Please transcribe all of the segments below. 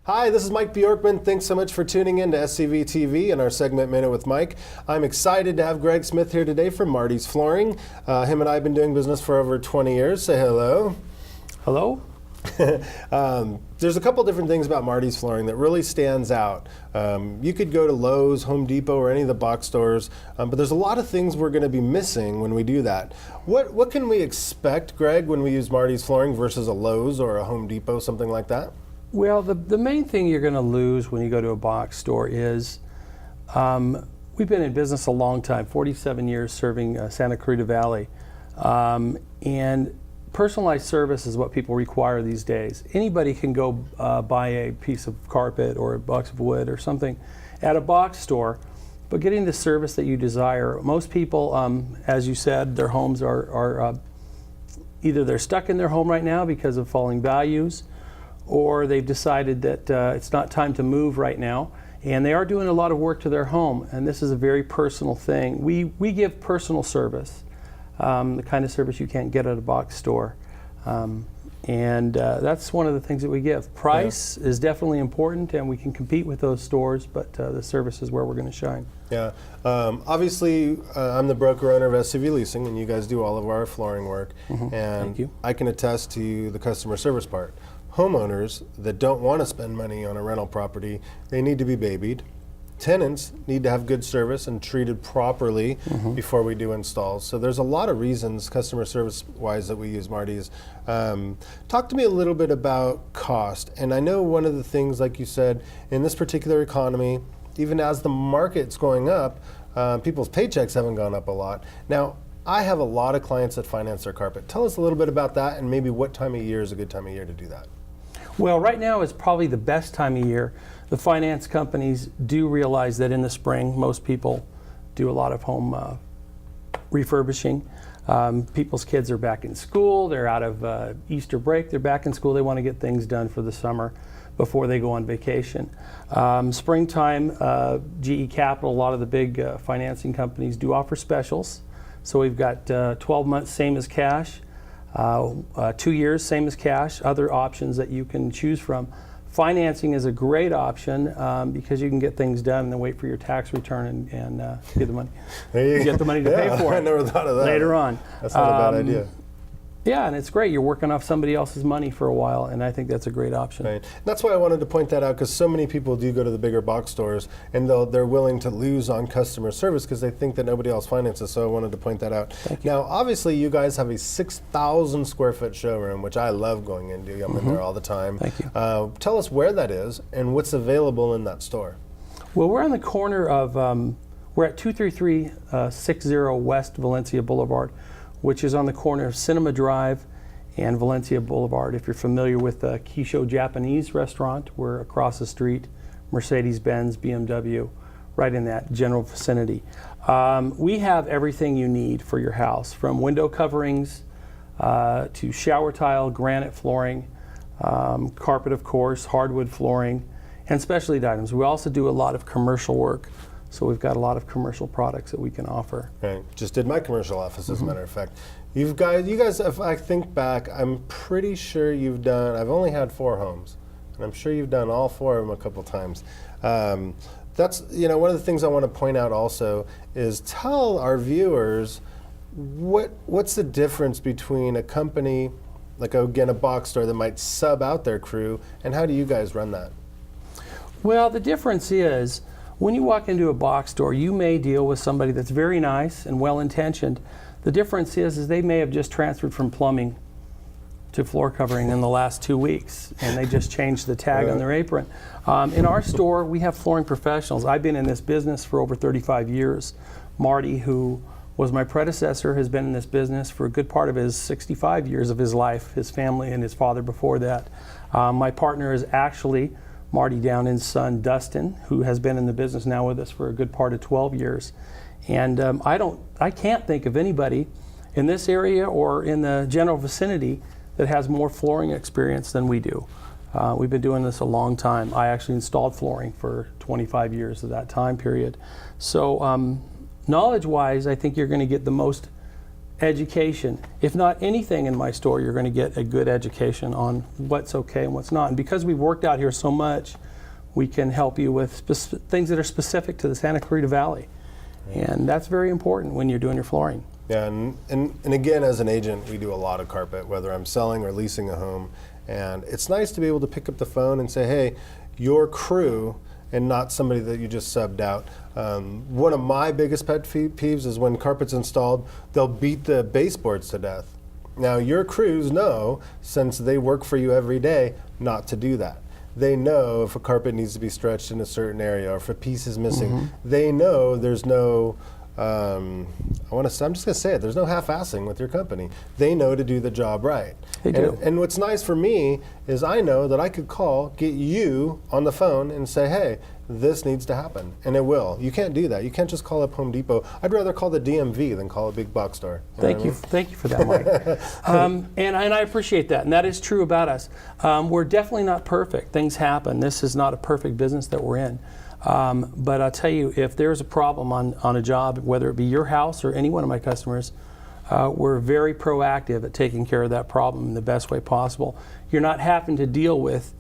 Hi, this is Mike Bjorkman. Thanks so much for tuning in to SCV TV and our segment Minute with Mike. I'm excited to have Greg Smith here today from Marty's Flooring. Him and I have been doing business for over 20 years. Say hello. Hello. There's a couple different things about Marty's Flooring that really stands out. You could go to Lowe's, Home Depot, or any of the box stores, but there's a lot of things we're going to be missing when we do that. What can we expect, Greg, when we use Marty's Flooring versus a Lowe's or a Home Depot, something like that? Well, the main thing you're going to lose when you go to a box store is, we've been in business a long time, 47 years serving Santa Cruz Valley, and personalized service is what people require these days. Anybody can go buy a piece of carpet or a box of wood or something at a box store, but getting the service that you desire. Most people, as you said, their homes are either they're stuck in their home right now because of falling values, or they've decided that it's not time to move right now, and they are doing a lot of work to their home, and this is a very personal thing. We give personal service, the kind of service you can't get at a box store, and that's one of the things that we give. Price is definitely important, and we can compete with those stores, but the service is where we're going to shine. Yeah, obviously I'm the broker owner of SCV Leasing, and you guys do all of our flooring work, and Thank you. I can attest to the customer service part. Homeowners that don't want to spend money on a rental property, they need to be babied. Tenants need to have good service and treated properly before we do installs. So there's a lot of reasons, customer service wise, that we use Marty's. Talk to me a little bit about cost. And I know one of the things, like you said, in this particular economy, even as the market's going up, people's paychecks haven't gone up a lot. Now, I have a lot of clients that finance their carpet. Tell us a little bit about that, and maybe what time of year is a good time of year to do that. Well, right now is probably the best time of year. The finance companies do realize that in the spring, most people do a lot of home refurbishing. People's kids are back in school. They're out of Easter break. They're back in school. They want to get things done for the summer before they go on vacation. Springtime, GE Capital, a lot of the big financing companies do offer specials. So we've got 12 months, same as cash. 2 years, same as cash, other options that you can choose from. Financing is a great option because you can get things done and then wait for your tax return and get the money. Get the money to pay for it. I never thought of that. Later on. That's not a bad idea. Yeah, and it's great. You're working off somebody else's money for a while, and I think that's a great option. Right. That's why I wanted to point that out, because so many people do go to the bigger box stores, and they're willing to lose on customer service because they think that nobody else finances, so I wanted to point that out. Now, obviously, you guys have a 6,000 square foot showroom, which I love going into. I'm in there all the time. Thank you. Tell us where that is and what's available in that store. Well, we're on the corner of, we're at 23360 West Valencia Boulevard, which is on the corner of Cinema Drive and Valencia Boulevard. If you're familiar with the Kisho Japanese restaurant, we're across the street, Mercedes-Benz, BMW, right in that general vicinity. We have everything you need for your house, from window coverings to shower tile, granite flooring, carpet, of course, hardwood flooring, and specialty items. We also do a lot of commercial work. So we've got a lot of commercial products that we can offer. Right. Just did my commercial office, as a matter of fact. You guys, if I think back, I'm pretty sure you've done, I've only had 4 homes, and I'm sure you've done all 4 of them a couple times. That's, one of the things I want to point out also is tell our viewers what's the difference between a company, like again, a box store that might sub out their crew, and how do you guys run that? Well, the difference is, when you walk into a box store, you may deal with somebody that's very nice and well-intentioned. The difference is they may have just transferred from plumbing to floor covering in the last 2 weeks, and they just changed the tag on their apron. In our store, we have flooring professionals. I've been in this business for over 35 years. Marty, who was my predecessor, has been in this business for a good part of his 65 years of his life, his family and his father before that. My partner is actually Marty Downing's son, Dustin, who has been in the business now with us for a good part of 12 years. And I can't think of anybody in this area or in the general vicinity that has more flooring experience than we do. We've been doing this a long time. I actually installed flooring for 25 years of that time period. So knowledge-wise, I think you're going to get the most education. If not anything in my store, you're going to get a good education on what's okay and what's not. And because we've worked out here so much, we can help you with things that are specific to the Santa Clarita Valley. And that's very important when you're doing your flooring. Yeah, and again, as an agent, we do a lot of carpet, whether I'm selling or leasing a home. And it's nice to be able to pick up the phone and say, hey, your crew, and not somebody that you just subbed out. One of my biggest pet peeves is when carpet's installed, they'll beat the baseboards to death. Now, your crews know, since they work for you every day, not to do that. They know if a carpet needs to be stretched in a certain area or if a piece is missing. They know there's no, I'm just going to say it, there's no half-assing with your company. They know to do the job right. They do. And what's nice for me is I know that I could call, get you on the phone and say, hey, this needs to happen, and it will. You can't do that. You can't just call up Home Depot. I'd rather call the DMV than call a big box store. Thank you for that, Mike. And I appreciate that, and that is true about us. We're definitely not perfect. Things happen. This is not a perfect business that we're in. But I'll tell you, if there's a problem on a job, whether it be your house or any one of my customers, we're very proactive at taking care of that problem in the best way possible. You're not having to deal with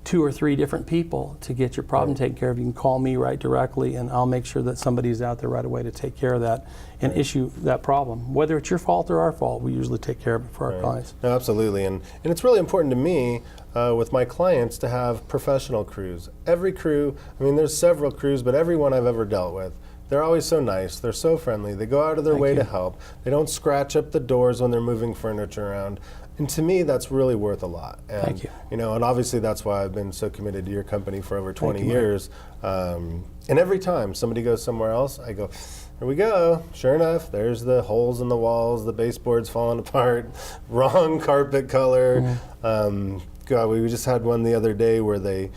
2 or 3 different people to get your problem taken care of. You can call me right directly, and I'll make sure that somebody's out there right away to take care of that and issue that problem. Whether it's your fault or our fault, we usually take care of it for our clients. No, absolutely, and it's really important to me with my clients to have professional crews. Every crew, I mean, there's several crews, but every one I've ever dealt with, they're always so nice, they're so friendly, they go out of their way to help, they don't scratch up the doors when they're moving furniture around. And to me, that's really worth a lot. And, Thank you. You know, and obviously that's why I've been so committed to your company for over 20 years. And every time somebody goes somewhere else, I go, here we go. Sure enough, there's the holes in the walls, the baseboards falling apart, wrong carpet color. God, we just had one the other day where they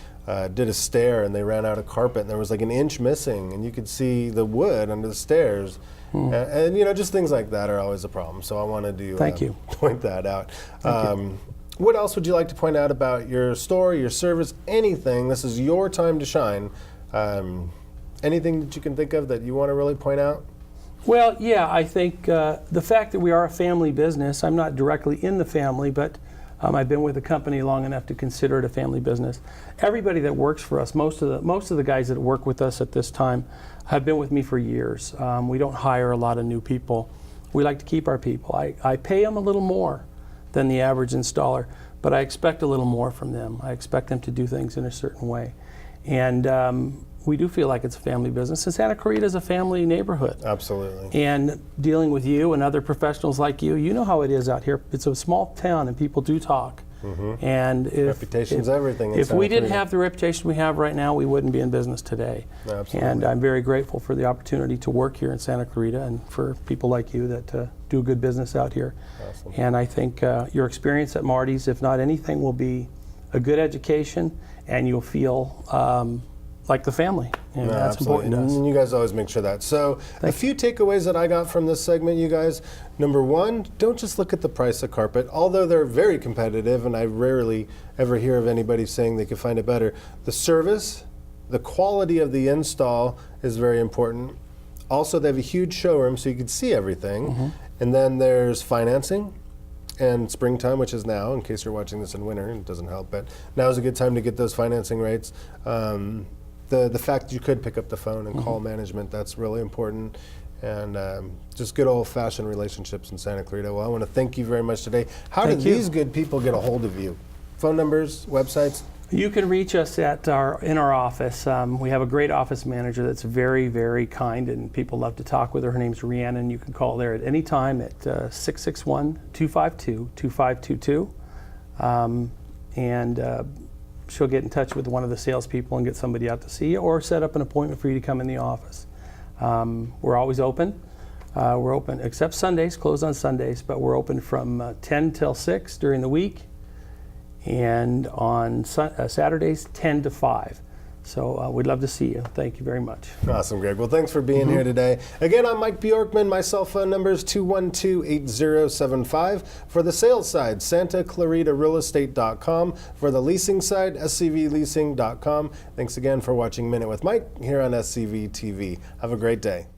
did a stair and they ran out of carpet and there was like an inch missing and you could see the wood under the stairs. And you know, just things like that are always a problem. So I wanted to point that out. What else would you like to point out about your store, your service, anything? This is your time to shine. Anything that you can think of that you want to really point out? Well, yeah, I think the fact that we are a family business, I'm not directly in the family, but I've been with the company long enough to consider it a family business. Everybody that works for us, most of the guys that work with us at this time have been with me for years. We don't hire a lot of new people. We like to keep our people. I pay them a little more than the average installer, but I expect a little more from them. I expect them to do things in a certain way. And we do feel like it's a family business. And Santa Clarita is a family neighborhood. Absolutely. And dealing with you and other professionals like you, you know how it is out here. It's a small town and people do talk. And reputation's everything. If we didn't have the reputation we have right now, we wouldn't be in business today. Absolutely. And I'm very grateful for the opportunity to work here in Santa Clarita and for people like you that do good business out here. Awesome. And I think your experience at Marty's, if not anything, will be a good education, and you'll feel like the family. And that's important to us. And you guys always make sure that. So a few takeaways that I got from this segment, you guys. Number one, don't just look at the price of carpet. Although they're very competitive, and I rarely ever hear of anybody saying they could find it better. The service, the quality of the install is very important. Also, they have a huge showroom so you can see everything. And then there's financing. And springtime, which is now, in case you're watching this in winter, it doesn't help, but now is a good time to get those financing rates. The fact that you could pick up the phone and call management, that's really important. And just good old-fashioned relationships in Santa Clarita. Well, I want to thank you very much today. How did these good people get a hold of you? Phone numbers, websites? You can reach us at in our office. We have a great office manager that's very, very kind, and people love to talk with her. Her name's Rhiannon. You can call there at any time at 661-252-2522. And she'll get in touch with one of the salespeople and get somebody out to see you, or set up an appointment for you to come in the office. We're always open. We're open except Sundays, closed on Sundays, but we're open from 10 till 6 during the week, and on Saturdays 10 to 5. So we'd love to see you. Thank you very much. Awesome, Greg. Well, thanks for being here today. Again, I'm Mike Bjorkman. My cell phone number is 212-8075. For the sales side, SantaClaritaRealEstate.com. For the leasing side, SCVLeasing.com. Thanks again for watching Minute with Mike here on SCV TV. Have a great day.